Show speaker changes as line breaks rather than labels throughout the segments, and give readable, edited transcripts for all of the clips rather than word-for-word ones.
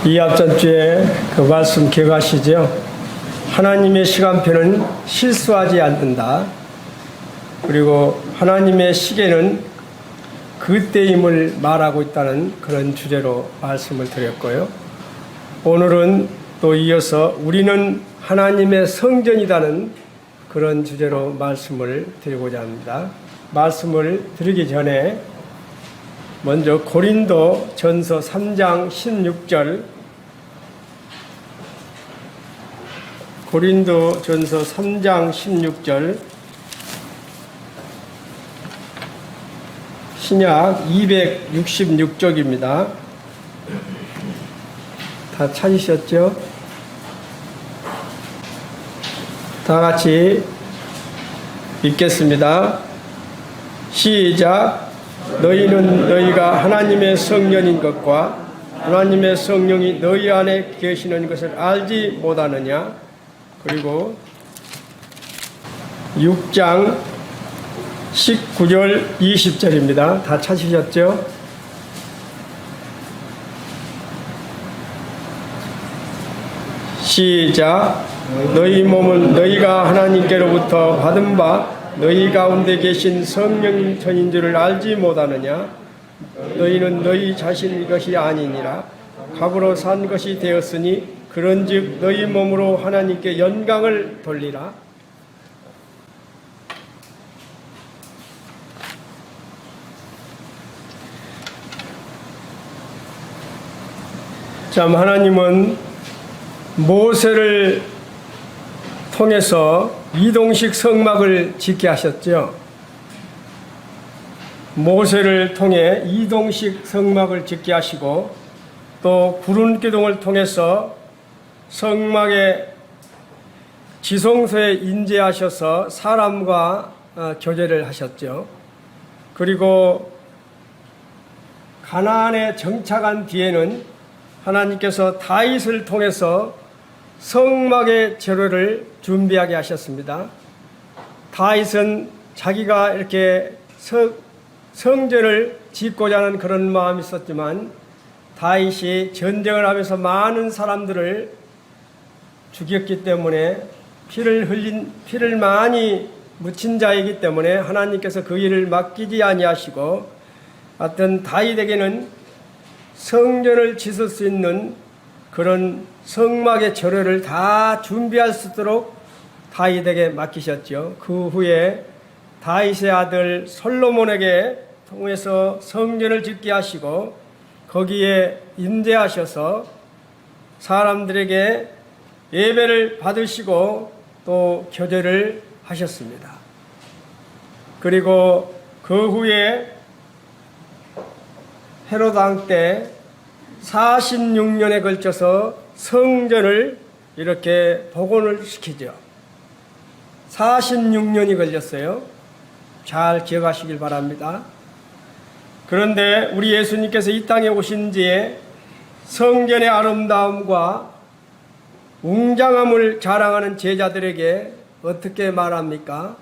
이 앞전 주에 그 말씀 기억하시죠? 하나님의 시간표는 실수하지 않는다. 그리고 하나님의 시계는 그때임을 말하고 있다는 그런 주제로 말씀을 드렸고요. 오늘은 또 이어서 우리는 하나님의 성전이라는 그런 주제로 말씀을 드리고자 합니다. 말씀을 드리기 전에 먼저 고린도 전서 3장 16절 고린도 전서 3장 16절 신약 266쪽입니다. 다 찾으셨죠? 다 같이 읽겠습니다. 시작. 너희는 너희가 하나님의 성전인 것과 하나님의 성령이 너희 안에 계시는 것을 알지 못하느냐? 그리고 6장 19절 20절입니다. 다 찾으셨죠? 시작. 너희 몸은 너희가 하나님께로부터 받은 바 너희 가운데 계신 성령 전인 줄을 알지 못하느냐? 너희는 너희 자신의 것이 아니니라. 값으로 산 것이 되었으니 그런즉 너희 몸으로 하나님께 영광을 돌리라. 참, 하나님은 모세를 통해서 이동식 성막을 짓게 하셨죠. 모세를 통해 이동식 성막을 짓게 하시고 또 구름 기둥을 통해서 성막의 지성소에 인재하셔서 사람과 교제를 하셨죠. 그리고 가나안에 정착한 뒤에는 하나님께서 다윗을 통해서 성막의 재료를 준비하게 하셨습니다. 다윗은 자기가 이렇게 성전을 짓고자 하는 그런 마음이 있었지만 다윗이 전쟁을 하면서 많은 사람들을 죽였기 때문에 피를 많이 묻힌 자이기 때문에 하나님께서 그 일을 맡기지 아니하시고 하여튼 다윗에게는 성전을 짓을 수 있는 그런 성막의 재료를 다 준비할 수 있도록 다윗에게 맡기셨죠. 그 후에 다윗의 아들 솔로몬에게 통해서 성전을 짓게 하시고 거기에 임재하셔서 사람들에게 예배를 받으시고 또 교제를 하셨습니다. 그리고 그 후에 헤롯 왕 때 46년에 걸쳐서 성전을 이렇게 복원을 시키죠. 46년이 걸렸어요. 잘 기억하시길 바랍니다. 그런데 우리 예수님께서 이 땅에 오신 뒤에 성전의 아름다움과 웅장함을 자랑하는 제자들에게 어떻게 말합니까?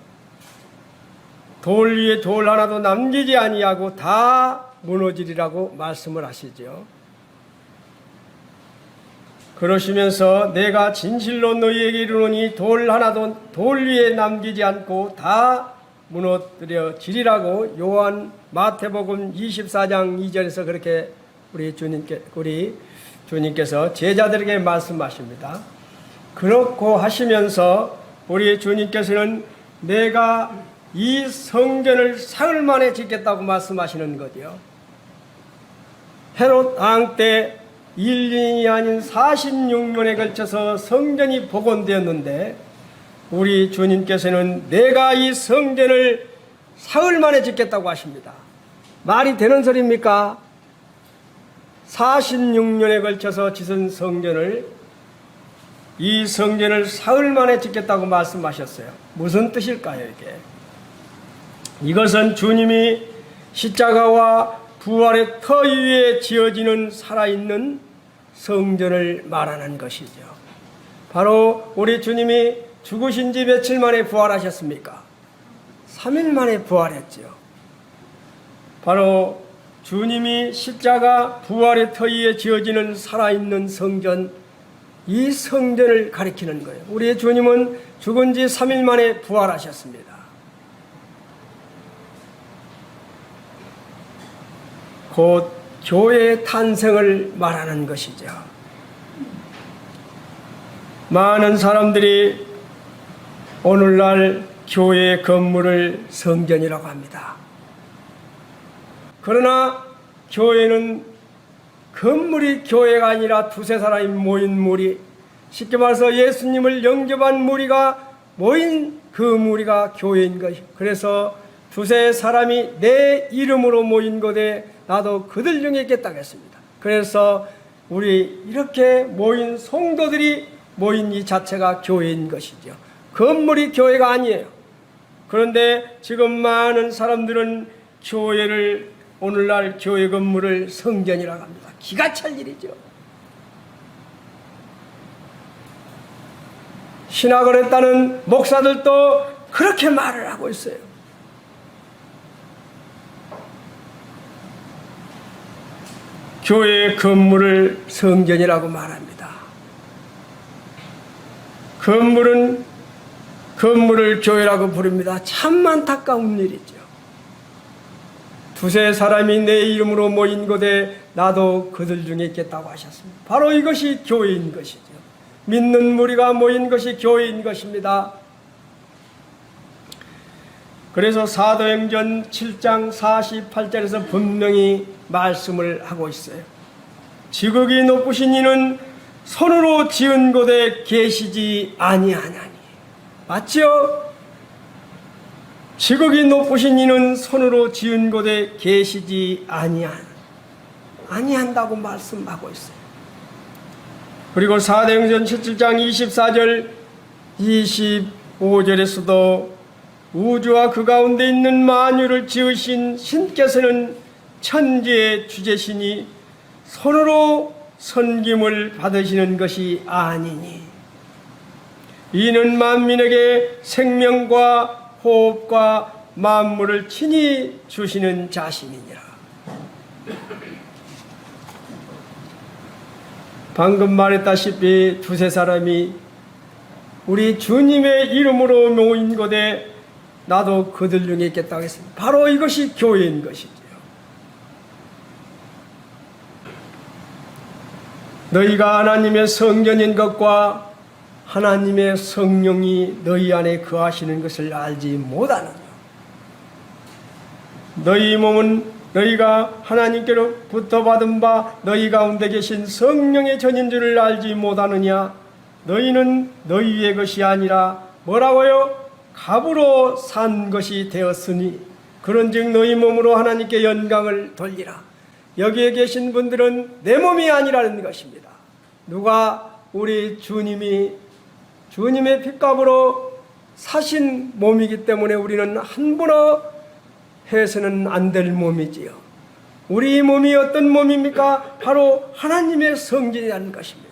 돌 위에 돌 하나도 남기지 아니하고 다 무너지리라고 말씀을 하시죠. 그러시면서 내가 진실로 너희에게 이르노니 돌 하나도 돌 위에 남기지 않고 다 무너뜨려지리라고 요한 마태복음 24장 2절에서 그렇게 우리 주님께서 제자들에게 말씀하십니다. 그렇고 하시면서 우리 주님께서는 내가 이 성전을 사흘 만에 짓겠다고 말씀하시는 거죠. 헤롯 왕 때 1년이 아닌 46년에 걸쳐서 성전이 복원되었는데 우리 주님께서는 내가 이 성전을 사흘 만에 짓겠다고 하십니다. 말이 되는 소리입니까? 46년에 걸쳐서 짓은 성전을 이 성전을 사흘 만에 짓겠다고 말씀하셨어요. 무슨 뜻일까요, 이게? 이것은 주님이 십자가와 부활의 터 위에 지어지는 살아있는 성전을 말하는 것이죠. 바로 우리 주님이 죽으신 지 며칠 만에 부활하셨습니까? 3일 만에 부활했죠. 바로 주님이 십자가 부활의 터위에 지어지는 살아있는 성전, 이 성전을 가리키는 거예요. 우리의 주님은 죽은 지 3일 만에 부활하셨습니다. 곧 교회의 탄생을 말하는 것이죠. 많은 사람들이 오늘날 교회 건물을 성전이라고 합니다. 그러나 교회는 건물이 교회가 아니라 두세 사람이 모인 무리, 쉽게 말해서 예수님을 영접한 무리가 모인 그 무리가 교회인 것이요. 그래서 두세 사람이 내 이름으로 모인 곳에 나도 그들 중에 있겠다고 했습니다. 그래서 우리 이렇게 모인 성도들이 모인 이 자체가 교회인 것이죠. 건물이 교회가 아니에요. 그런데 지금 많은 사람들은 교회를, 오늘날 교회 건물을 성전이라고 합니다. 기가 찰 일이죠. 신학을 했다는 목사들도 그렇게 말을 하고 있어요. 교회의 건물을 성전이라고 말합니다. 건물을 교회라고 부릅니다. 참 안타까운 일이죠. 두세 사람이 내 이름으로 모인 곳에 나도 그들 중에 있겠다고 하셨습니다. 바로 이것이 교회인 것이죠. 믿는 무리가 모인 것이 교회인 것입니다. 그래서 사도행전 7장 48절에서 분명히 말씀을 하고 있어요. 지극히 높으신 이는 손으로 지은 곳에 계시지 아니하나니. 맞죠? 지극히 높으신 이는 손으로 지은 곳에 계시지 아니한다고 말씀하고 있어요. 그리고 사도행전 17장 24절 25절에서도 우주와 그 가운데 있는 만유를 지으신 신께서는 천지의 주제시니 손으로 섬김을 받으시는 것이 아니니 이는 만민에게 생명과 호흡과 만물을 친히 주시는 자신이니라. 방금 말했다시피 두세 사람이 우리 주님의 이름으로 모인 곳에 나도 그들 중에 있겠다고 했습니다. 바로 이것이 교회인 것이지요. 너희가 하나님의 성전인 것과 하나님의 성령이 너희 안에 거하시는 것을 알지 못하느냐. 너희 몸은 너희가 하나님께로부터 받은 바 너희 가운데 계신 성령의 전인 줄을 알지 못하느냐. 너희는 너희의 것이 아니라 뭐라고요? 값으로 산 것이 되었으니 그런즉 너희 몸으로 하나님께 영광을 돌리라. 여기에 계신 분들은 내 몸이 아니라는 것입니다. 누가? 우리 주님의 핏값으로 사신 몸이기 때문에 우리는 함부로 해서는 안 될 몸이지요. 우리 몸이 어떤 몸입니까? 바로 하나님의 성전이라는 것입니다.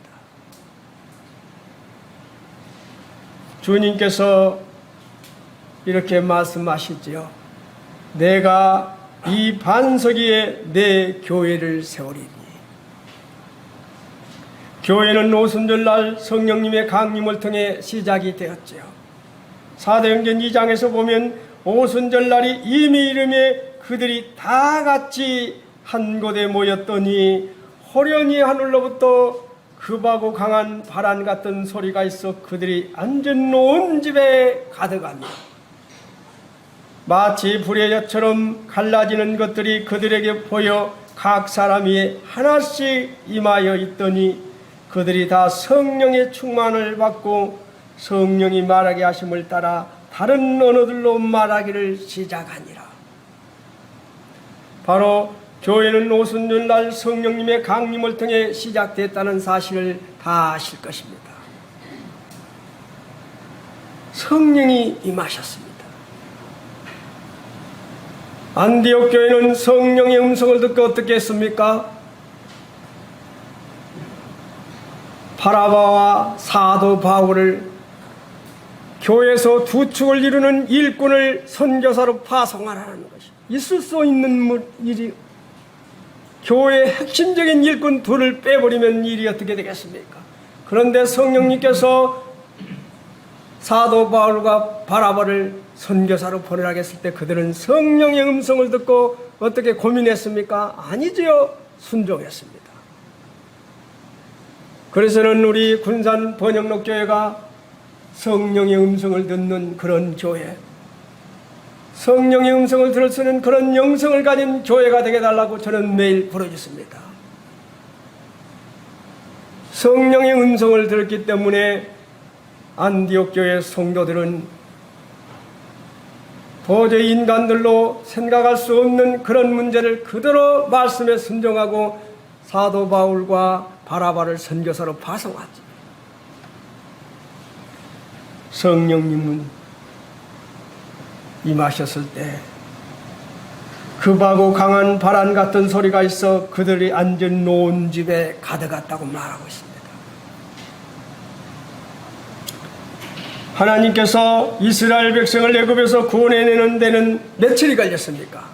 주님께서 이렇게 말씀하시지요. 내가 이 반석 위에 내 교회를 세우리니. 교회는 오순절날 성령님의 강림을 통해 시작이 되었죠. 사도행전 2장에서 보면 오순절날이 이미 이름에 그들이 다 같이 한 곳에 모였더니 호련히 하늘로부터 급하고 강한 바람 같은 소리가 있어 그들이 앉은 온 집에 가득합니다. 마치 불의 젖처럼 갈라지는 것들이 그들에게 보여 각 사람 위에 하나씩 임하여 있더니 그들이 다 성령의 충만을 받고 성령이 말하게 하심을 따라 다른 언어들로 말하기를 시작하니라. 바로 교회는 오순절날 성령님의 강림을 통해 시작됐다는 사실을 다 아실 것입니다. 성령이 임하셨습니다. 안디옥 교회는 성령의 음성을 듣고 어떻게 했습니까? 바나바와 사도 바울을 교회에서 두 축을 이루는 일꾼을 선교사로 파송하라는 것이 있을 수 있는 일이 교회의 핵심적인 일꾼 둘을 빼버리면 일이 어떻게 되겠습니까? 그런데 성령님께서 사도 바울과 바나바를 선교사로 보내라고 했을 때 그들은 성령의 음성을 듣고 어떻게 고민했습니까? 아니지요. 순종했습니다. 그래서는 우리 군산 번영록교회가 성령의 음성을 듣는 그런 교회, 성령의 음성을 들을 수 있는 그런 영성을 가진 교회가 되게 달라고 저는 매일 부르짖습니다. 성령의 음성을 들었기 때문에 안디옥 교회 성도들은 도저히 인간들로 생각할 수 없는 그런 문제를 그대로 말씀에 순종하고 사도 바울과 바나바를 선교사로 파송하지. 성령님은 임하셨을 때 급하고 강한 바람 같은 소리가 있어 그들이 앉은 놓은 집에 가득했다고 말하고 있습니다. 하나님께서 이스라엘 백성을 애굽에서 구원해내는 데는 며칠이 걸렸습니까?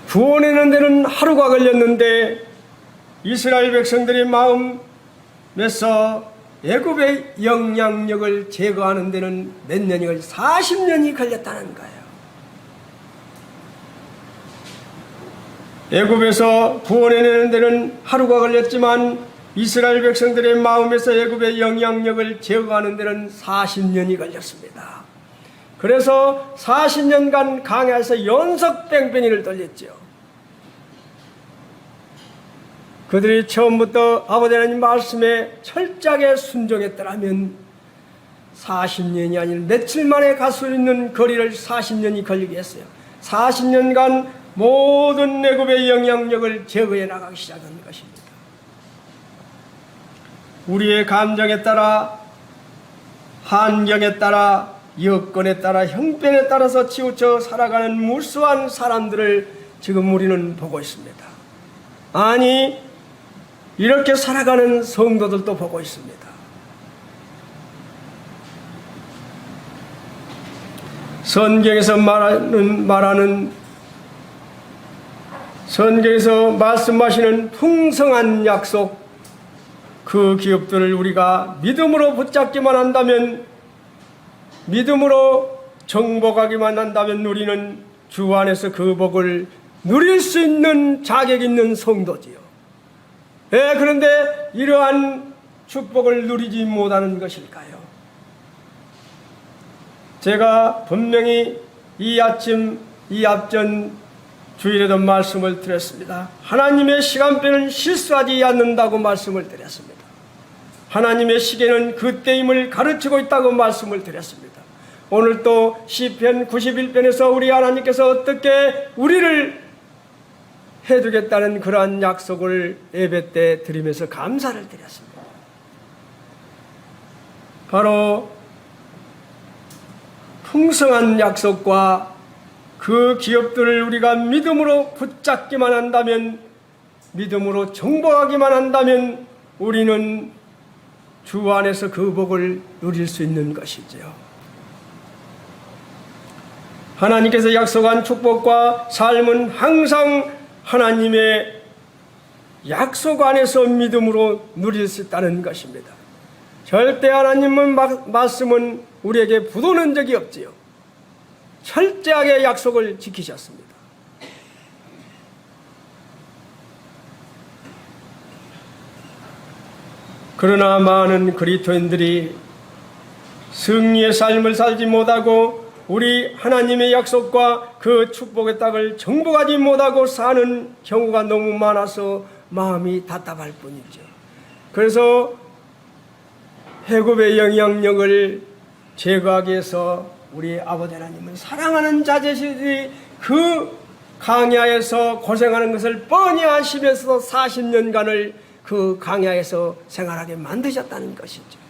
구원해내는 데는 하루가 걸렸는데 이스라엘 백성들의 마음에서 애굽의 영향력을 제거하는 데는 몇 년이 40년이 걸렸다는 거예요. 애굽에서 구원해내는 데는 하루가 걸렸지만 이스라엘 백성들의 마음에서 애굽의 영향력을 제거하는 데는 40년이 걸렸습니다. 그래서 40년간 강야에서 연속 뺑뺑이를 돌렸죠. 그들이 처음부터 아버지 하나님 말씀에 철저하게 순종했더라면 40년이 아닌 며칠 만에 갈 수 있는 거리를 40년이 걸리게 했어요. 40년간 모든 애굽의 영향력을 제거해 나가기 시작한 것입니다. 우리의 감정에 따라, 환경에 따라, 여건에 따라, 형편에 따라서 치우쳐 살아가는 무수한 사람들을 지금 우리는 보고 있습니다. 아니, 이렇게 살아가는 성도들도 보고 있습니다. 성경에서 성경에서 말씀하시는 풍성한 약속, 그 기업들을 우리가 믿음으로 붙잡기만 한다면, 믿음으로 정복하기만 한다면 우리는 주 안에서 그 복을 누릴 수 있는 자격 있는 성도지요. 그런데 이러한 축복을 누리지 못하는 것일까요? 제가 분명히 이 아침, 이 앞전 주일에도 말씀을 드렸습니다. 하나님의 시간표는 실수하지 않는다고 말씀을 드렸습니다. 하나님의 시계는 그때임을 가르치고 있다고 말씀을 드렸습니다. 오늘 또 시편 91편에서 우리 하나님께서 어떻게 우리를 해주겠다는 그러한 약속을 예배 때 드리면서 감사를 드렸습니다. 바로 풍성한 약속과 그 기업들을 우리가 믿음으로 붙잡기만 한다면, 믿음으로 정복하기만 한다면 우리는 주 안에서 그 복을 누릴 수 있는 것이지요. 하나님께서 약속한 축복과 삶은 항상 하나님의 약속 안에서 믿음으로 누릴 수 있다는 것입니다. 절대 하나님은 말씀은 우리에게 부도는 적이 없지요. 철저하게 약속을 지키셨습니다. 그러나 많은 그리스도인들이 승리의 삶을 살지 못하고 우리 하나님의 약속과 그 축복의 땅을 정복하지 못하고 사는 경우가 너무 많아서 마음이 답답할 뿐이죠. 그래서 애굽의 영향력을 제거하기 위해서 우리 아버지 하나님은 사랑하는 자제들이 그 강야에서 고생하는 것을 뻔히 아시면서도 40년간을 그 강야에서 생활하게 만드셨다는 것이죠.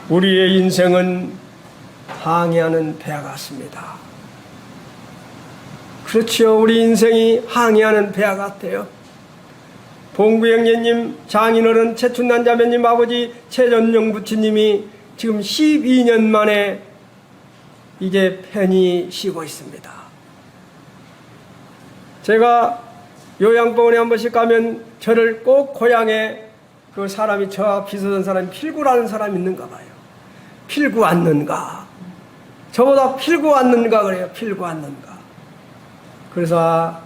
우리의 인생은 항해하는 배와 같습니다. 그렇죠. 우리 인생이 항해하는 배와 같아요. 봉구 형제님, 장인어른 최춘난 자매님 아버지 최전영 부처님이 지금 12년 만에 이게 편히 쉬고 있습니다. 제가 요양병원에 한 번씩 가면 저를 꼭 고향에 그 사람이 저와 비슷한 사람이 필구라는 사람이 있는가 봐요. 필구 왔는가? 저보다 필구 왔는가 그래요. 필구 왔는가? 그래서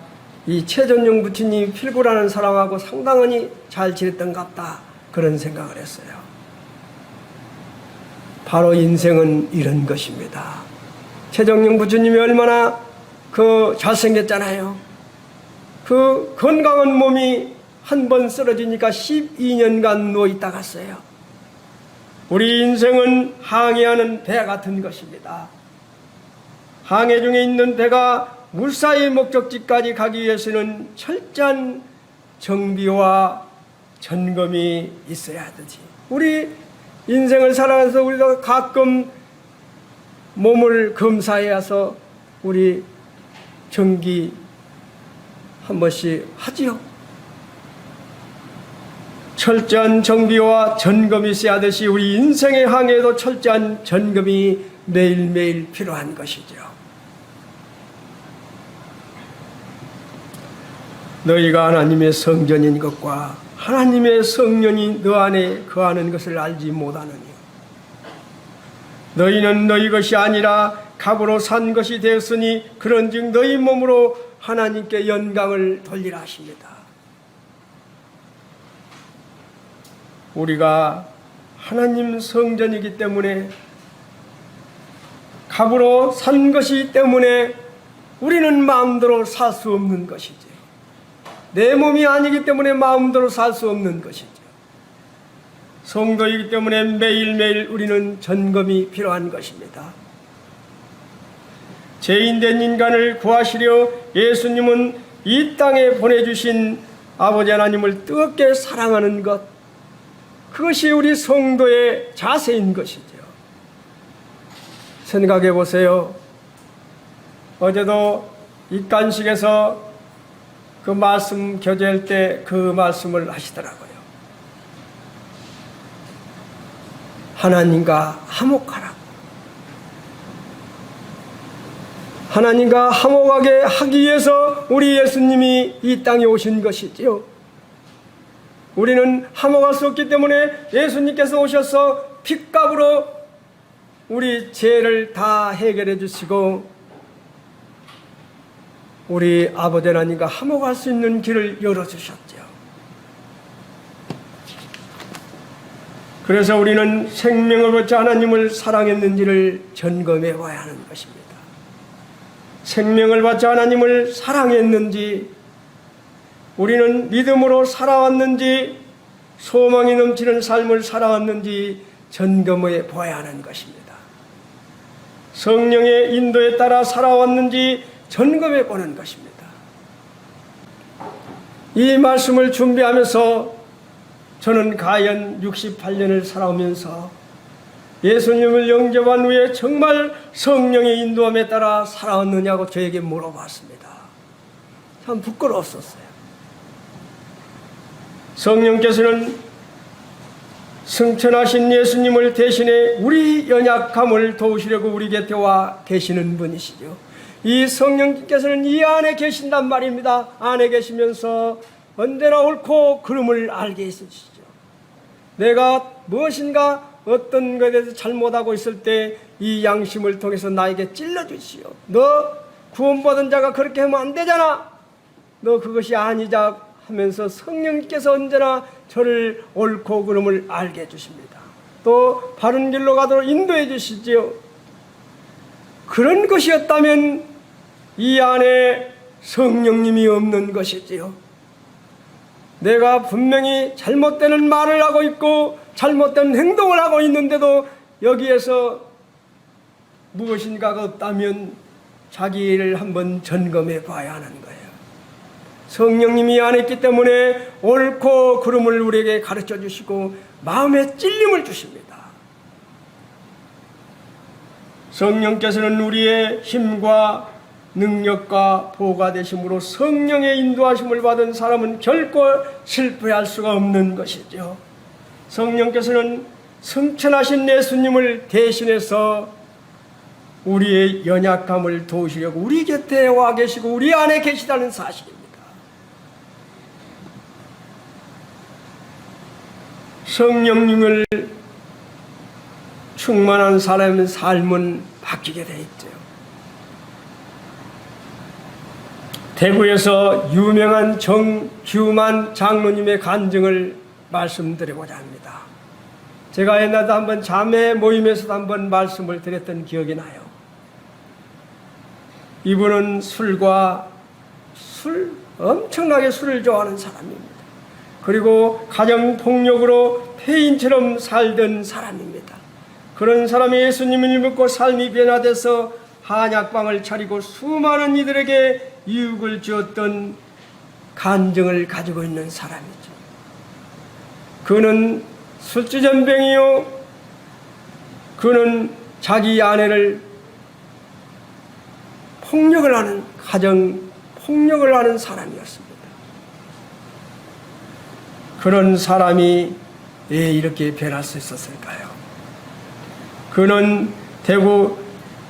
이 최전용 부처님이 필구라는 사람하고 상당히 잘 지냈던 것 같다, 그런 생각을 했어요. 바로 인생은 이런 것입니다. 최정용 부처님이 얼마나 잘생겼잖아요. 그 건강한 몸이 한 번 쓰러지니까 12년간 누워있다 갔어요. 우리 인생은 항해하는 배 같은 것입니다. 항해 중에 있는 배가 무사히 목적지까지 가기 위해서는 철저한 정비와 점검이 있어야 되지. 우리 인생을 살아가면서 우리가 가끔 몸을 검사해야 해서 우리 정기 한 번씩 하지요. 철저한 정비와 점검이 있어야 하듯이 우리 인생의 항해에도 철저한 점검이 매일매일 필요한 것이죠. 너희가 하나님의 성전인 것과 하나님의 성령이 너 안에 거하는 것을 알지 못하느니 너희는 너희 것이 아니라 값으로 산 것이 되었으니 그런즉 너희 몸으로 하나님께 영광을 돌리라 하십니다. 우리가 하나님 성전이기 때문에, 값으로 산 것이기 때문에 우리는 마음대로 살 수 없는 것이지. 내 몸이 아니기 때문에 마음대로 살 수 없는 것이죠. 성도이기 때문에 매일매일 우리는 점검이 필요한 것입니다. 죄인된 인간을 구하시려 예수님은 이 땅에 보내주신 아버지 하나님을 뜨겁게 사랑하는 것, 그것이 우리 성도의 자세인 것이죠. 생각해 보세요. 어제도 입간식에서 그 말씀 교제할 때 그 말씀을 하시더라고요. 하나님과 화목하라고. 하나님과 화목하게 하기 위해서 우리 예수님이 이 땅에 오신 것이지요. 우리는 화목할 수 없기 때문에 예수님께서 오셔서 핏값으로 우리 죄를 다 해결해 주시고 우리 아버지 하나님과 화목할 수 있는 길을 열어주셨죠. 그래서 우리는 생명을 받자 하나님을 사랑했는지를 점검해 봐야 하는 것입니다. 생명을 받자 하나님을 사랑했는지, 우리는 믿음으로 살아왔는지, 소망이 넘치는 삶을 살아왔는지 점검해 봐야 하는 것입니다. 성령의 인도에 따라 살아왔는지 점검해 보는 것입니다. 이 말씀을 준비하면서 저는 가연 68년을 살아오면서 예수님을 영접한 후에 정말 성령의 인도함에 따라 살아왔느냐고 저에게 물어봤습니다. 참 부끄러웠었어요. 성령께서는 승천하신 예수님을 대신해 우리 연약함을 도우시려고 우리 곁에 와 계시는 분이시죠. 이 성령께서는 이 안에 계신단 말입니다. 안에 계시면서 언제나 옳고 그름을 알게 해주시죠. 내가 무엇인가 어떤 것에 대해서 잘못하고 있을 때 이 양심을 통해서 나에게 찔러주시오. 너 구원받은 자가 그렇게 하면 안 되잖아. 너 그것이 아니자 하면서 성령께서 언제나 저를 옳고 그름을 알게 해주십니다. 또 바른 길로 가도록 인도해 주시지요. 그런 것이었다면 이 안에 성령님이 없는 것이지요. 내가 분명히 잘못되는 말을 하고 있고 잘못된 행동을 하고 있는데도 여기에서 무엇인가가 없다면 자기를 한번 점검해 봐야 하는 거예요. 성령님이 안에 있기 때문에 옳고 그름을 우리에게 가르쳐 주시고 마음에 찔림을 주십니다. 성령께서는 우리의 힘과 능력과 보호가 되심으로 성령의 인도하심을 받은 사람은 결코 실패할 수가 없는 것이죠. 성령께서는 승천하신 예수님을 대신해서 우리의 연약함을 도우시려고 우리 곁에 와 계시고 우리 안에 계시다는 사실입니다. 성령님을 충만한 사람의 삶은 바뀌게 돼 있죠. 대구에서 유명한 정규만 장로님의 간증을 말씀드리고자 합니다. 제가 옛날에 한번 자매 모임에서도 한번 말씀을 드렸던 기억이 나요. 이분은 엄청나게 술을 좋아하는 사람입니다. 그리고 가정폭력으로 폐인처럼 살던 사람입니다. 그런 사람이 예수님을 믿고 삶이 변화돼서 한약방을 차리고 수많은 이들에게 유익을 주었던 간증을 가지고 있는 사람이죠. 그는 술주전병이요, 그는 자기 아내를 가정 폭력을 하는 사람이었습니다. 그런 사람이 왜 이렇게 변할 수 있었을까요? 그는 대구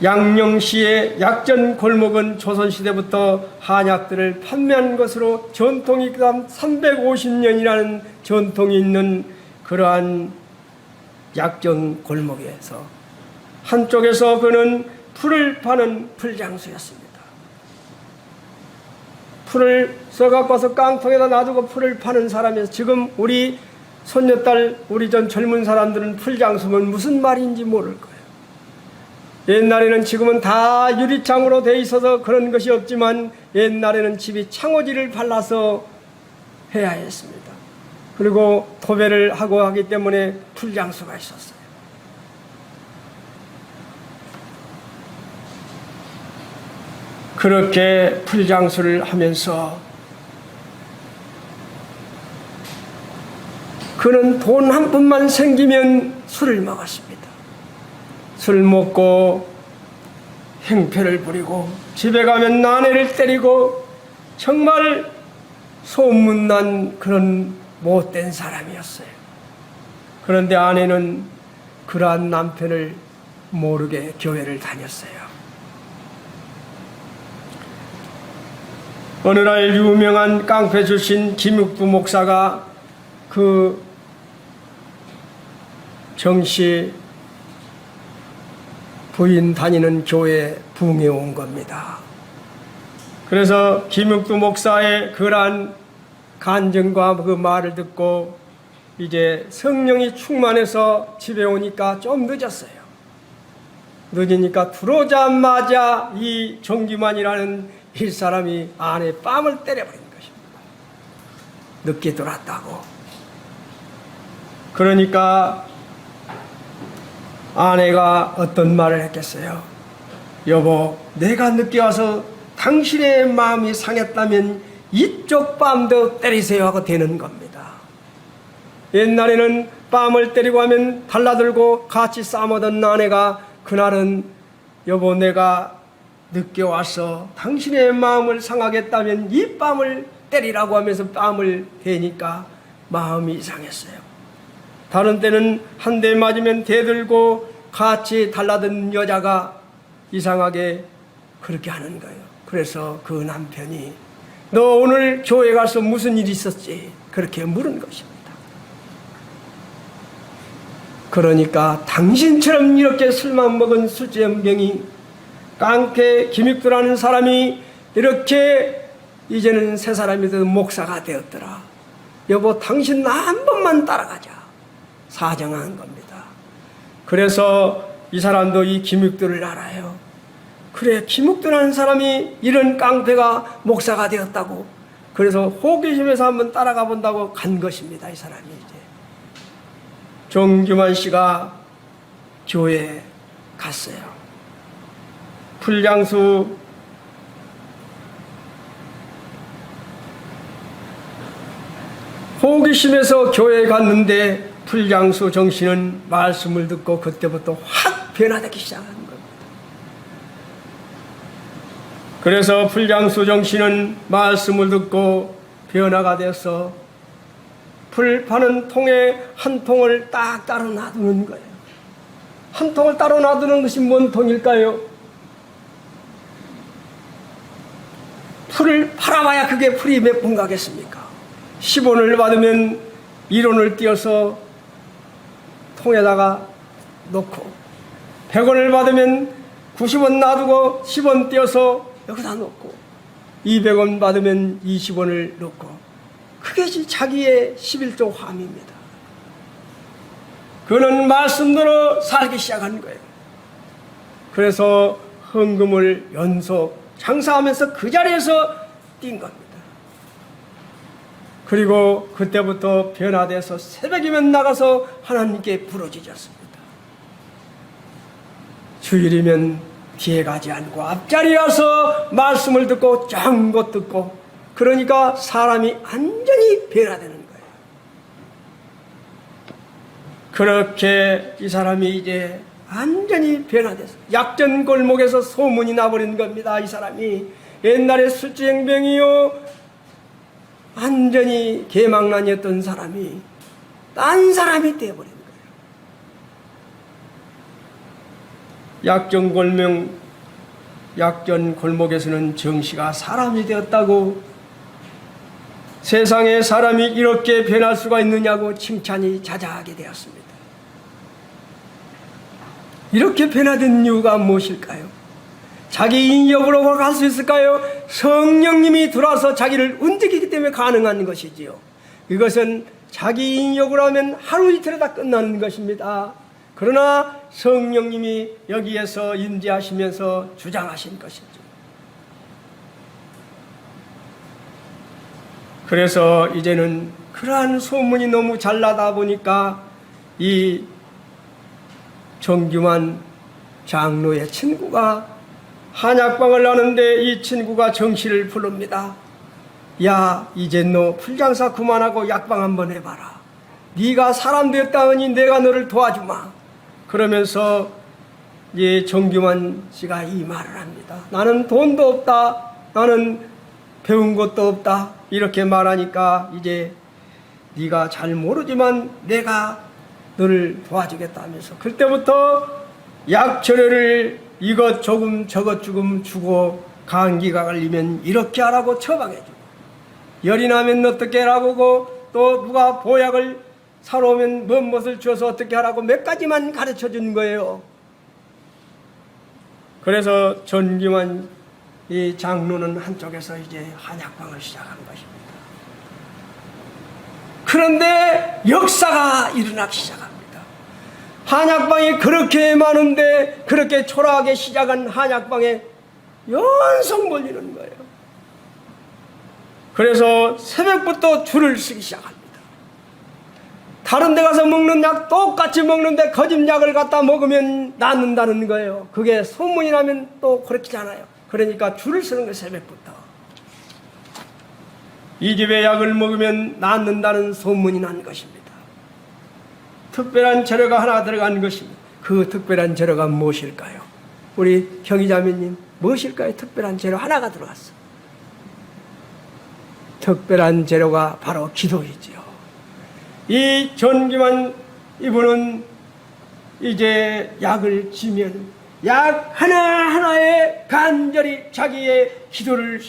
양령시의 약전 골목은 조선시대부터 한약들을 판매한 것으로 전통이 그다음 350년이라는 전통이 있는 그러한 약전 골목에서 한쪽에서 그는 풀을 파는 풀장수였습니다. 풀을 써갖고 와서 깡통에다 놔두고 풀을 파는 사람이어서 지금 우리 손녀딸, 우리 전 젊은 사람들은 풀장수면 무슨 말인지 모를 거예요. 옛날에는, 지금은 다 유리창으로 돼 있어서 그런 것이 없지만 옛날에는 집이 창호지를 발라서 해야 했습니다. 그리고 도배를 하고 하기 때문에 풀장수가 있었어요. 그렇게 풀장수를 하면서 그는 돈 한 푼만 생기면 술을 먹었습니다. 술 먹고 행패를 부리고 집에 가면 아내를 때리고 정말 소문난 그런 못된 사람이었어요. 그런데 아내는 그러한 남편을 모르게 교회를 다녔어요. 어느 날 유명한 깡패 출신 김육부 목사가 그 정씨 부인 다니는 교회에 부흥해 온 겁니다. 그래서 김육두 목사의 그러한 간증과 그 말을 듣고 이제 성령이 충만해서 집에 오니까 좀 늦었어요. 늦으니까 들어오자마자 이 정기만이라는 이 사람이 아내 뺨을 때려버린 것입니다. 늦게 들어왔다고. 그러니까 아내가 어떤 말을 했겠어요? 여보, 내가 늦게 와서 당신의 마음이 상했다면 이쪽 뺨도 때리세요 하고 되는 겁니다. 옛날에는 뺨을 때리고 하면 달라들고 같이 싸먹던 아내가 그날은 여보, 내가 늦게 와서 당신의 마음을 상하겠다면 이 뺨을 때리라고 하면서 뺨을 대니까 마음이 이상했어요. 다른 때는 한 대 맞으면 대들고 같이 달라든 여자가 이상하게 그렇게 하는 거예요. 그래서 그 남편이 너 오늘 교회 가서 무슨 일 있었지? 그렇게 물은 것입니다. 그러니까 당신처럼 이렇게 술만 먹은 술주연병이 깡패 김익두라는 사람이 이렇게 이제는 새 사람이 되어 목사가 되었더라. 여보, 당신 나 한 번만 따라가자. 사정한 겁니다. 그래서 이 사람도 이 김익두를 알아요. 그래, 김익두라는 사람이 이런 깡패가 목사가 되었다고. 그래서 호기심에서 한번 따라가 본다고 간 것입니다. 이 사람이 이제 정규만 씨가 교회에 갔어요. 풀장수 호기심에서 교회에 갔는데 풀장수 정신은 말씀을 듣고 그때부터 확 변화되기 시작한 겁니다. 그래서 풀장수 정신은 말씀을 듣고 변화가 돼서 풀 파는 통에 한 통을 딱 따로 놔두는 거예요. 한 통을 따로 놔두는 것이 뭔 통일까요? 풀을 팔아봐야 그게 풀이 몇 분 가겠습니까? 10원을 받으면 1원을 띄어서 통에다가 놓고, 100원을 받으면 90원 놔두고 10원 띄어서 여기다 놓고, 200원 받으면 20원을 넣고, 그것이 자기의 11조 화음입니다. 그는 말씀대로 살기 시작한 거예요. 그래서 헌금을 연속 장사하면서 그 자리에서 뛴 겁니다. 그리고 그때부터 변화돼서 새벽이면 나가서 하나님께 부르짖었습니다. 주일이면 뒤에 가지 않고 앞자리에 와서 말씀을 듣고 짱고 듣고, 그러니까 사람이 완전히 변화되는 거예요. 그렇게 이 사람이 이제 완전히 변화돼서 약전 골목에서 소문이 나버린 겁니다. 이 사람이 옛날에 술주행병이요 완전히 개망난이었던 사람이 딴 사람이 되어버린 거예요. 약전 골목에서는 정씨가 사람이 되었다고, 세상에 사람이 이렇게 변할 수가 있느냐고 칭찬이 자자하게 되었습니다. 이렇게 변화된 이유가 무엇일까요? 자기 인력으로 갈 수 있을까요? 성령님이 들어와서 자기를 움직이기 때문에 가능한 것이지요. 이것은 자기 인력으로 하면 하루 이틀에 다 끝나는 것입니다. 그러나 성령님이 여기에서 임재하시면서 주장하신 것이죠. 그래서 이제는 그러한 소문이 너무 잘 나다 보니까 이 정규만 장로의 친구가 한약방을 하는데 이 친구가 정씨를 부릅니다. 야, 이제 너 풀장사 그만하고 약방 한번 해봐라. 네가 사람 되었다더니 내가 너를 도와주마. 그러면서 이 정규만 씨가 이 말을 합니다. 나는 돈도 없다. 나는 배운 것도 없다. 이렇게 말하니까 이제 네가 잘 모르지만 내가 너를 도와주겠다면서 그때부터 약초료를 이것 조금 저것 조금 주고, 감기가 걸리면 이렇게 하라고 처방해주고, 열이 나면 어떻게 하라고, 또 누가 보약을 사러 오면 무엇을 주어서 어떻게 하라고 몇 가지만 가르쳐 준 거예요. 그래서 전기만 이 장로는 한쪽에서 이제 한약방을 시작한 것입니다. 그런데 역사가 일어나기 시작합니다. 한약방이 그렇게 많은데, 그렇게 초라하게 시작한 한약방에 연속 몰리는 거예요. 그래서 새벽부터 줄을 서기 시작합니다. 다른 데 가서 먹는 약 똑같이 먹는데 거짓약을 갖다 먹으면 낫는다는 거예요. 그게 소문이 나면 또 그렇잖아요. 그러니까 줄을 서는 거예요. 새벽부터. 이 집의 약을 먹으면 낫는다는 소문이 난 것입니다. 특별한 재료가 하나 들어간 것입니다. 그 특별한 재료가 무엇일까요? 우리 경희자매님, 무엇일까요? 특별한 재료 하나가 들어갔어. 특별한 재료가 바로 기도이지요. 이 전기만 이분은 이제 약을 지면 약 하나하나에 간절히 자기의 기도를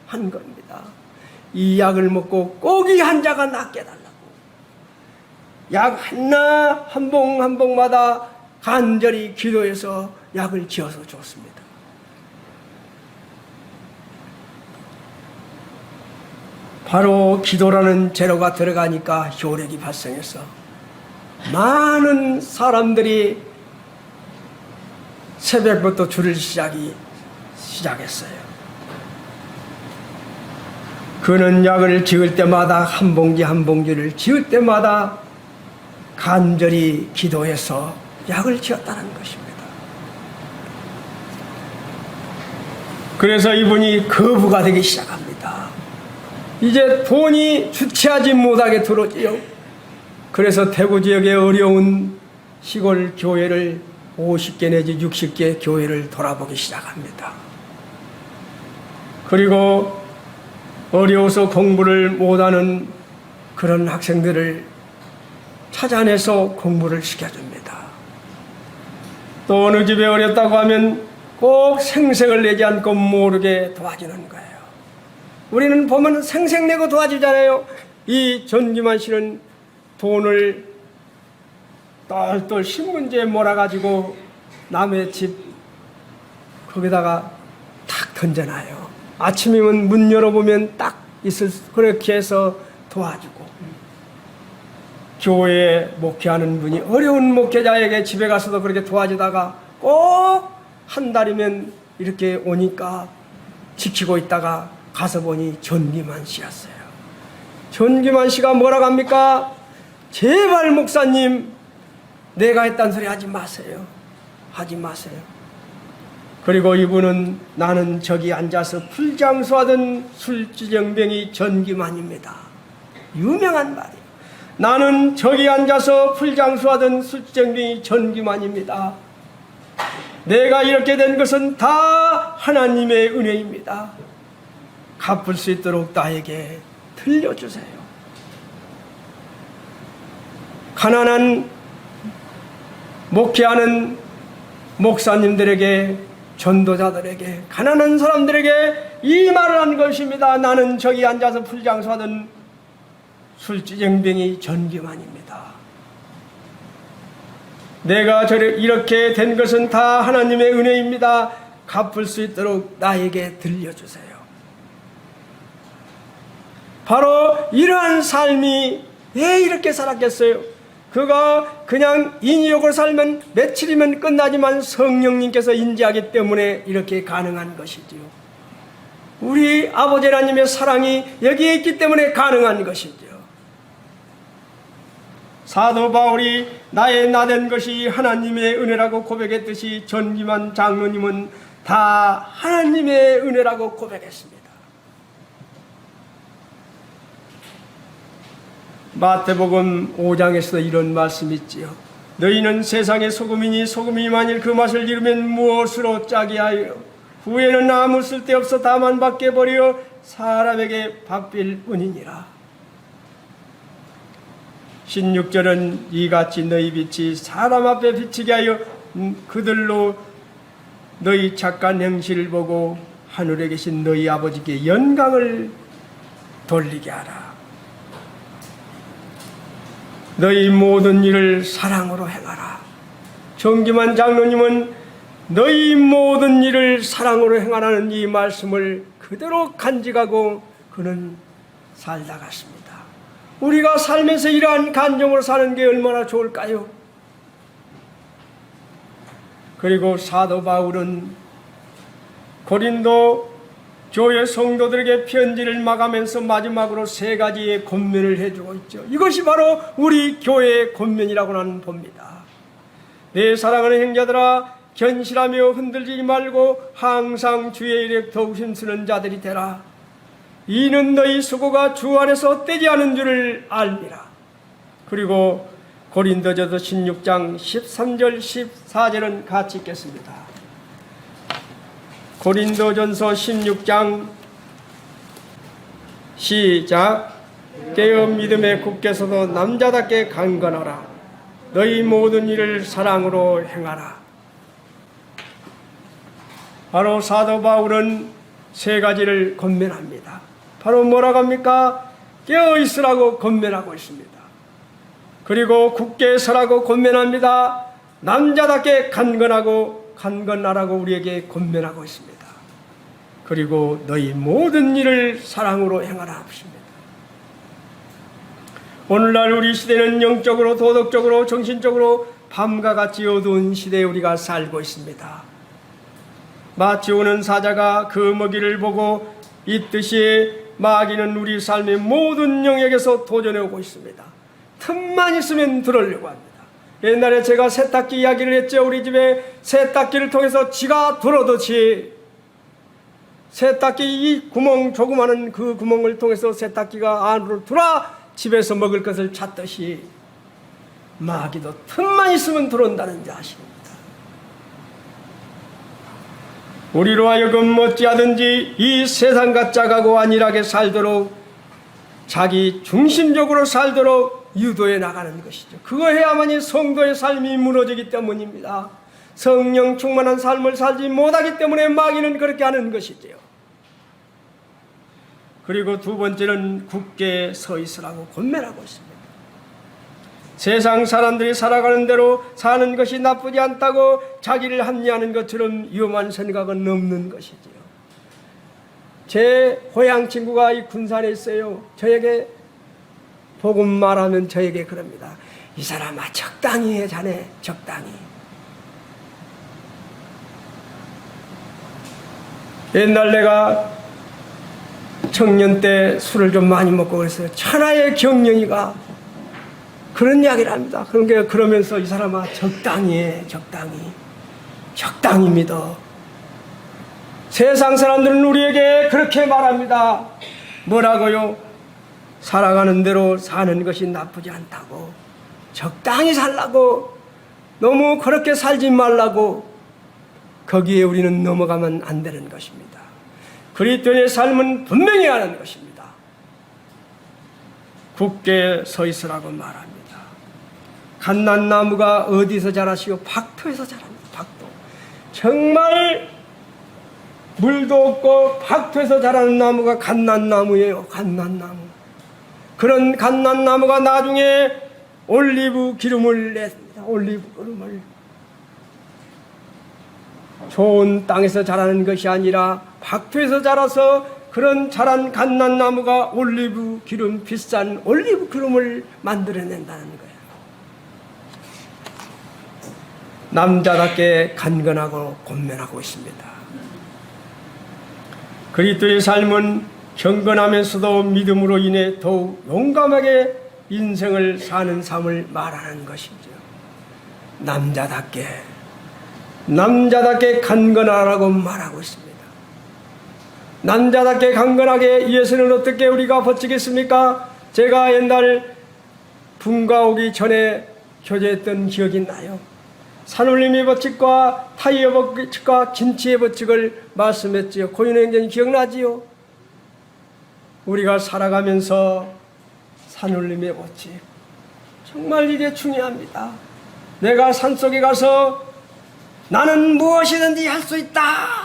한 겁니다. 이 약을 먹고 꼭 이 환자가 낫게 해달라고. 약 하나 한 봉 한 봉마다 간절히 기도해서 약을 지어서 줬습니다. 바로 기도라는 재료가 들어가니까 효력이 발생해서 많은 사람들이 새벽부터 줄을 시작했어요. 그는 약을 지을 때마다 한 봉지 한 봉지를 지을 때마다 간절히 기도해서 약을 지었다는 것입니다. 그래서 이분이 거부가 되기 시작합니다. 이제 돈이 주체하지 못하게 들어오지요. 그래서 대구 지역의 어려운 시골 교회를 50개 내지 60개 교회를 돌아보기 시작합니다. 그리고 어려워서 공부를 못하는 그런 학생들을 찾아내서 공부를 시켜줍니다. 또 어느 집에 어렵다고 하면 꼭 생색을 내지 않고 모르게 도와주는 거예요. 우리는 보면 생색내고 도와주잖아요. 이 전기만 씨는 돈을 똘똘 신문지에 몰아가지고 남의 집 거기다가 탁 던져놔요. 아침이면 문 열어보면 딱 있을, 그렇게 해서 도와주고, 교회에 목회하는 분이 어려운 목회자에게 집에 가서도 그렇게 도와주다가 꼭 한 달이면 이렇게 오니까 지키고 있다가 가서 보니 전기만 씨였어요. 전기만 씨가 뭐라고 합니까? 제발 목사님, 내가 했단 소리 하지 마세요. 하지 마세요. 그리고 이분은 나는 저기 앉아서 풀장수하던 술주정뱅이 전기만입니다. 유명한 말이에요. 나는 저기 앉아서 풀장수하던 술주정뱅이 전기만입니다. 내가 이렇게 된 것은 다 하나님의 은혜입니다. 갚을 수 있도록 나에게 들려주세요. 가난한 목회하는 목사님들에게, 전도자들에게, 가난한 사람들에게 이 말을 한 것입니다. 나는 저기 앉아서 풀장수하던 술주정뱅이 전기만입니다. 내가 이렇게 된 것은 다 하나님의 은혜입니다. 갚을 수 있도록 나에게 들려주세요. 바로 이러한 삶이 왜 이렇게 살았겠어요? 그가 그냥 인위적으로 살면 며칠이면 끝나지만 성령님께서 인지하기 때문에 이렇게 가능한 것이지요. 우리 아버지 하나님의 사랑이 여기에 있기 때문에 가능한 것이죠. 사도 바울이 나의 나된 것이 하나님의 은혜라고 고백했듯이 전기만 장로님은 다 하나님의 은혜라고 고백했습니다. 마태복음 5장에서도 이런 말씀이 있지요. 너희는 세상의 소금이니 소금이 만일 그 맛을 잃으면 무엇으로 짜게 하여 후에는 아무 쓸데없어 다만 밖에 버려 사람에게 밥빌 뿐이니라. 16절은 이같이 너희 빛이 사람 앞에 비치게 하여 그들로 너희 착한 행실을 보고 하늘에 계신 너희 아버지께 영광을 돌리게 하라. 너희 모든 일을 사랑으로 행하라. 정기만 장로님은 너희 모든 일을 사랑으로 행하라는 이 말씀을 그대로 간직하고 그는 살다 갔습니다. 우리가 살면서 이러한 간정으로 사는 게 얼마나 좋을까요? 그리고 사도 바울은 고린도 교회 성도들에게 편지를 마감하면서 마지막으로 세 가지의 권면을 해주고 있죠. 이것이 바로 우리 교회의 권면이라고 나는 봅니다. 내 사랑하는 형제들아, 견실하며 흔들리지 말고 항상 주의 일에 더욱 힘쓰는 자들이 되라. 이는 너희 수고가 주 안에서 헛되지 않은 줄을 알미라. 그리고 고린도전서 16장 13절 14절은 같이 읽겠습니다. 고린도전서 16장 시작. 깨어 믿음에 굳게 서도 남자답게 강건하라. 너희 모든 일을 사랑으로 행하라. 바로 사도 바울은 세 가지를 권면합니다. 바로 뭐라고 합니까? 깨어있으라고 권면하고 있습니다. 그리고 굳게 서라고 권면합니다. 남자답게 강건하라고 우리에게 권면하고 있습니다. 그리고 너희 모든 일을 사랑으로 행하라 하십니다. 오늘날 우리 시대는 영적으로, 도덕적으로, 정신적으로 밤과 같이 어두운 시대에 우리가 살고 있습니다. 마치 오는 사자가 그 먹이를 보고 있듯이 마귀는 우리 삶의 모든 영역에서 도전해 오고 있습니다. 틈만 있으면 들으려고 합니다. 옛날에 제가 세탁기 이야기를 했죠. 우리 집에 세탁기를 통해서 쥐가 들어오듯이 세탁기 이 구멍, 조그마한 그 구멍을 통해서 세탁기가 안으로 들어와 집에서 먹을 것을 찾듯이 마귀도 틈만 있으면 들어온다는지 아십니까? 우리로 하여금 어찌하든지 이 세상과 짜가고 안일하게 살도록, 자기 중심적으로 살도록 유도해 나가는 것이죠. 그거 해야만이 성도의 삶이 무너지기 때문입니다. 성령 충만한 삶을 살지 못하기 때문에 마귀는 그렇게 하는 것이지요. 그리고 두 번째는 굳게 서 있으라고 권면하고 있습니다. 세상 사람들이 살아가는 대로 사는 것이 나쁘지 않다고 자기를 합리하는 것처럼 위험한 생각은 없는 것이지요. 제 고향 친구가 이 군산에 있어요. 저에게 복음 말하면 저에게 그럽니다. 이 사람아, 적당히 해 자네, 적당히. 옛날 내가 청년 때 술을 좀 많이 먹고 그랬어요. 천하의 경영이가 그런 이야기를 합니다. 그러면서 이 사람아, 적당히 해, 적당히. 적당히 믿어. 세상 사람들은 우리에게 그렇게 말합니다. 뭐라고요? 살아가는 대로 사는 것이 나쁘지 않다고. 적당히 살라고. 너무 그렇게 살지 말라고. 거기에 우리는 넘어가면 안 되는 것입니다. 그리스도인의 삶은 분명히 하는 것입니다. 굳게 서 있으라고 말합니다. 갓난나무가 어디서 자라시오? 박토에서 자랍니다. 박토. 정말 물도 없고 박토에서 자라는 나무가 갓난나무예요. 갓난나무. 그런 갓난나무가 나중에 올리브 기름을 냈습니다. 올리브 기름을. 좋은 땅에서 자라는 것이 아니라 박토에서 자라서 그런 자란 갓난나무가 올리브 기름, 비싼 올리브 기름을 만들어낸다는 거예요. 남자답게 간건하고 권면하고 있습니다. 그리스도의 삶은 경건하면서도 믿음으로 인해 더욱 용감하게 인생을 사는 삶을 말하는 것이죠. 남자답게 간건하라고 말하고 있습니다. 남자답게 간건하게 위해서는 어떻게 우리가 버티겠습니까? 제가 옛날 분가 오기 전에 교제했던 기억이 나요. 산울림의 법칙과 타이어 법칙과 김치의 법칙을 말씀했지요. 고인행전 기억나지요? 우리가 살아가면서 산울림의 법칙, 정말 이게 중요합니다. 내가 산속에 가서 나는 무엇이든지 할 수 있다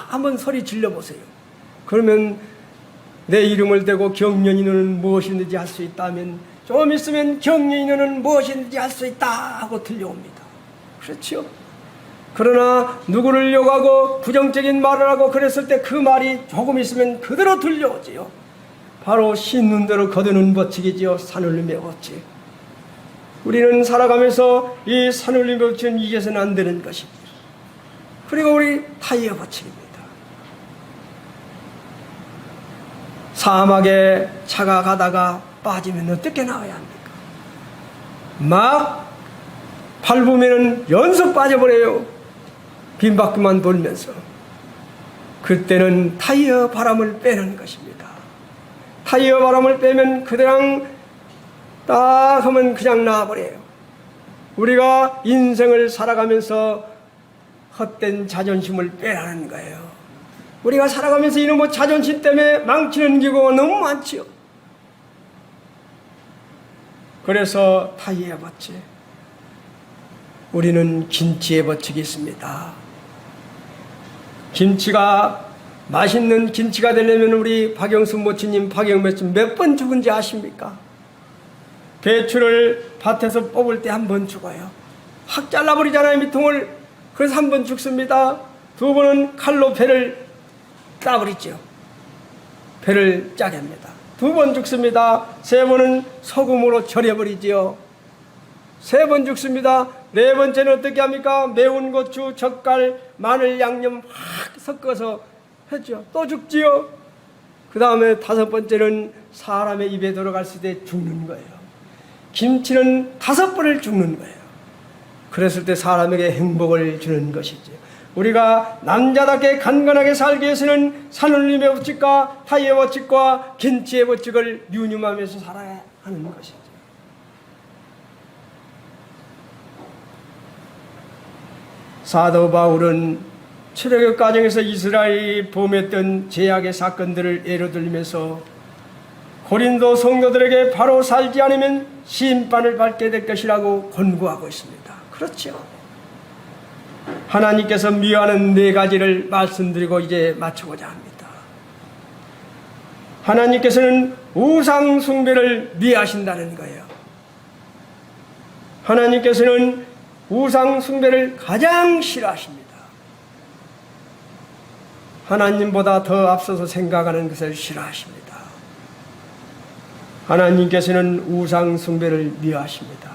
한번 소리 질러보세요. 그러면 내 이름을 대고 경련이 너는 무엇이든지 할 수 있다면 좀 있으면 경련이 너는 무엇이든지 할 수 있다 하고 들려옵니다. 그렇죠? 그러나 누구를 욕하고 부정적인 말을 하고 그랬을 때 그 말이 조금 있으면 그대로 들려오지요. 바로 씻는 대로 거두는 법칙이지요. 산울림의 법칙. 우리는 살아가면서 이 산울림의 법칙은 이겨서는 안 되는 것입니다. 그리고 우리 타이어 법칙입니다. 사막에 차가 가다가 빠지면 어떻게 나와야 합니까? 막 밟으면 연속 빠져버려요. 빈바퀴만 돌면서. 그때는 타이어 바람을 빼는 것입니다. 타이어 바람을 빼면 그냥 딱 하면 그냥 나와버려요. 우리가 인생을 살아가면서 헛된 자존심을 빼라는 거예요. 우리가 살아가면서 이놈의 자존심 때문에 망치는 경우가 너무 많지요. 그래서 타이어 법칙, 우리는 김치의 법칙이 있습니다. 김치가 맛있는 김치가 되려면 우리 박영수 모치님, 박영매님 몇 번 죽은지 아십니까? 배추를 밭에서 뽑을 때 한 번 죽어요. 확 잘라버리잖아요, 밑통을. 그래서 한 번 죽습니다. 두 번은 칼로 배를 따버리죠. 배를 짜게 합니다. 두 번 죽습니다. 세 번은 소금으로 절여버리지요. 세 번 죽습니다. 네 번째는 어떻게 합니까? 매운 고추, 젓갈, 마늘, 양념 확 섞어서 했죠. 또 죽지요. 그 다음에 다섯 번째는 사람의 입에 들어갔을 때 죽는 거예요. 김치는 5번을 죽는 거예요. 그랬을 때 사람에게 행복을 주는 것이죠. 우리가 남자답게 간건하게 살기 위해서는 산울림의 법칙과 타이어 법칙과 김치의 법칙을 유념하면서 살아야 하는 것이죠. 사도 바울은 출애굽 과정에서 이스라엘이 범했던 죄악의 사건들을 예로 들면서 고린도 성도들에게 바로 살지 않으면 심판을 받게 될 것이라고 권고하고 있습니다. 그렇죠. 하나님께서 미워하는 4가지를 말씀드리고 이제 마치고자 합니다. 하나님께서는 우상 숭배를 미하신다는 거예요. 하나님께서는 우상 숭배를 가장 싫어하십니다. 하나님보다 더 앞서서 생각하는 것을 싫어하십니다. 하나님께서는 우상 숭배를 미워하십니다.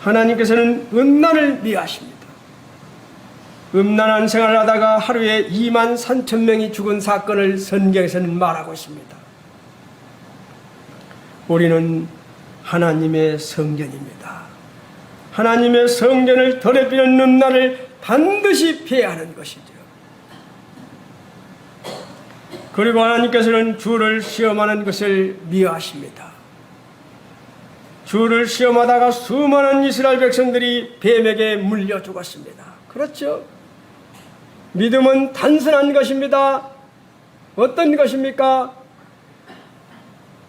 하나님께서는 음란을 미워하십니다. 음란한 생활을 하다가 하루에 2만 3천 명이 죽은 사건을 성경에서는 말하고 있습니다. 우리는 하나님의 성전입니다. 하나님의 성전을 더럽히는 음란을 반드시 피해야 하는 것이죠. 그리고 하나님께서는 주를 시험하는 것을 미워하십니다. 주를 시험하다가 수많은 이스라엘 백성들이 뱀에게 물려 죽었습니다. 그렇죠? 믿음은 단순한 것입니다. 어떤 것입니까?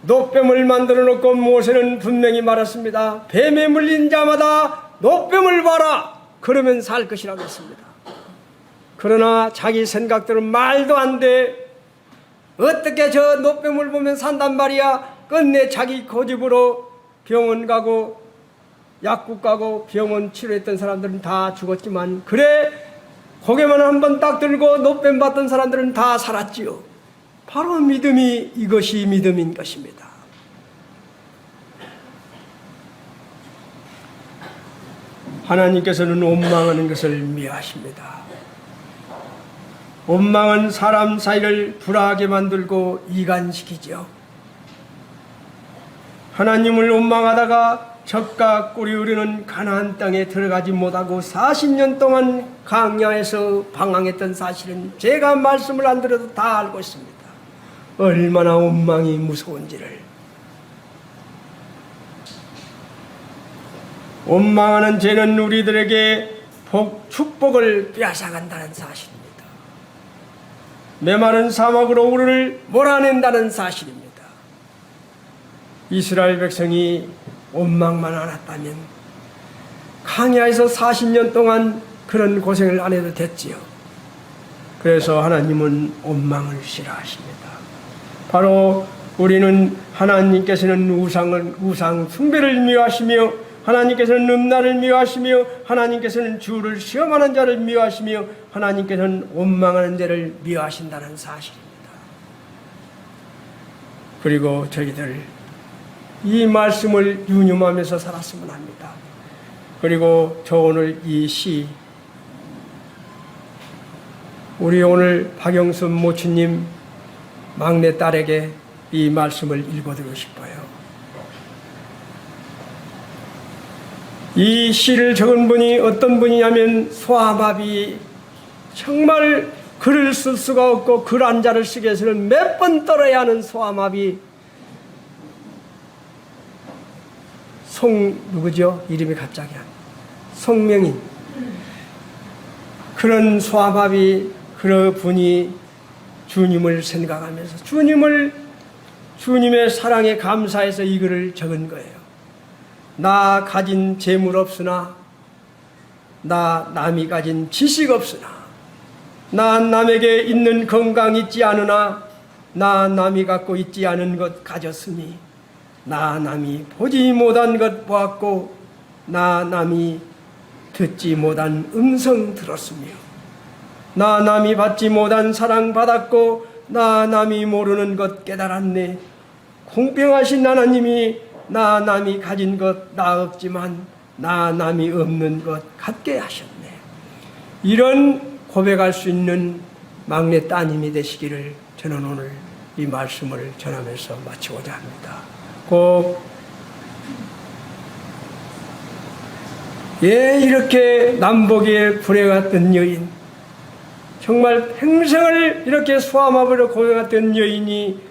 노뱀을 만들어 놓고 모세는 분명히 말했습니다. 뱀에 물린 자마다 노뱀을 봐라. 그러면 살 것이라고 했습니다. 그러나 자기 생각대로 말도 안 돼. 어떻게 저 노뱀을 보면 산단 말이야. 끝내 자기 고집으로 병원 가고 약국 가고 병원 치료했던 사람들은 다 죽었지만, 그래 고개만 한번 딱 들고 노뱀 봤던 사람들은 다 살았지요. 바로 믿음이, 이것이 믿음인 것입니다. 하나님께서는 원망하는 것을 미워하십니다. 원망은 사람 사이를 불화하게 만들고 이간시키죠. 하나님을 원망하다가 젖과 꿀이 흐르는 가나안 땅에 들어가지 못하고 40년 동안 광야에서 방황했던 사실은 제가 말씀을 안 들어도 다 알고 있습니다. 얼마나 원망이 무서운지를. 원망하는 죄는 우리들에게 축복을 빼앗아간다는 사실입니다. 메마른 사막으로 우리를 몰아낸다는 사실입니다. 이스라엘 백성이 원망만 안 했다면 광야에서 40년 동안 그런 고생을 안 해도 됐지요. 그래서 하나님은 원망을 싫어하십니다. 바로 우리는 하나님께서는 우상 숭배를 미워하시며, 하나님께서는 음란을 미워하시며, 하나님께서는 주를 시험하는 자를 미워하시며, 하나님께서는 원망하는 자를 미워하신다는 사실입니다. 그리고 저희들 이 말씀을 유념하면서 살았으면 합니다. 그리고 저 오늘 이 시, 우리 오늘 박영순 모치님 막내 딸에게 이 말씀을 읽어드리고 싶어요. 이 시를 적은 분이 어떤 분이냐면, 소아마비, 정말 글을 쓸 수가 없고 글 한자를 쓰기 위해서는 몇 번 떨어야 하는 소아마비, 누구죠? 이름이 갑자기 송명인. 그런 소아마비 그런 분이 주님을 생각하면서 주님의 사랑에 감사해서 이 글을 적은 거예요. 나 가진 재물 없으나, 나 남이 가진 지식 없으나, 나 남에게 있는 건강 있지 않으나, 나 남이 갖고 있지 않은 것 가졌으니, 나 남이 보지 못한 것 보았고, 나 남이 듣지 못한 음성 들었으며, 나 남이 받지 못한 사랑 받았고, 나 남이 모르는 것 깨달았네. 공평하신 하나님이 나 남이 가진 것 나 없지만 나 남이 없는 것 같게 하셨네. 이런 고백할 수 있는 막내 따님이 되시기를 저는 오늘 이 말씀을 전하면서 마치고자 합니다. 꼭 이렇게 남보기에 불행했던 여인, 정말 평생을 이렇게 수암아버려 고백했던 여인이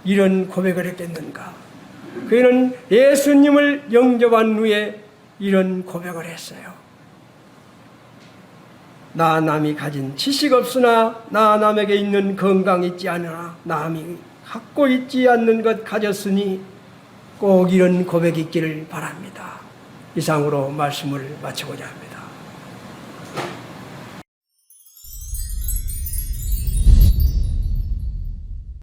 이런 고백을 했겠는가? 그는 예수님을 영접한 후에 이런 고백을 했어요. 나 남이 가진 지식 없으나, 나 남에게 있는 건강 있지 않으나, 남이 갖고 있지 않는 것 가졌으니, 꼭 이런 고백이 있기를 바랍니다. 이상으로 말씀을 마치고자 합니다.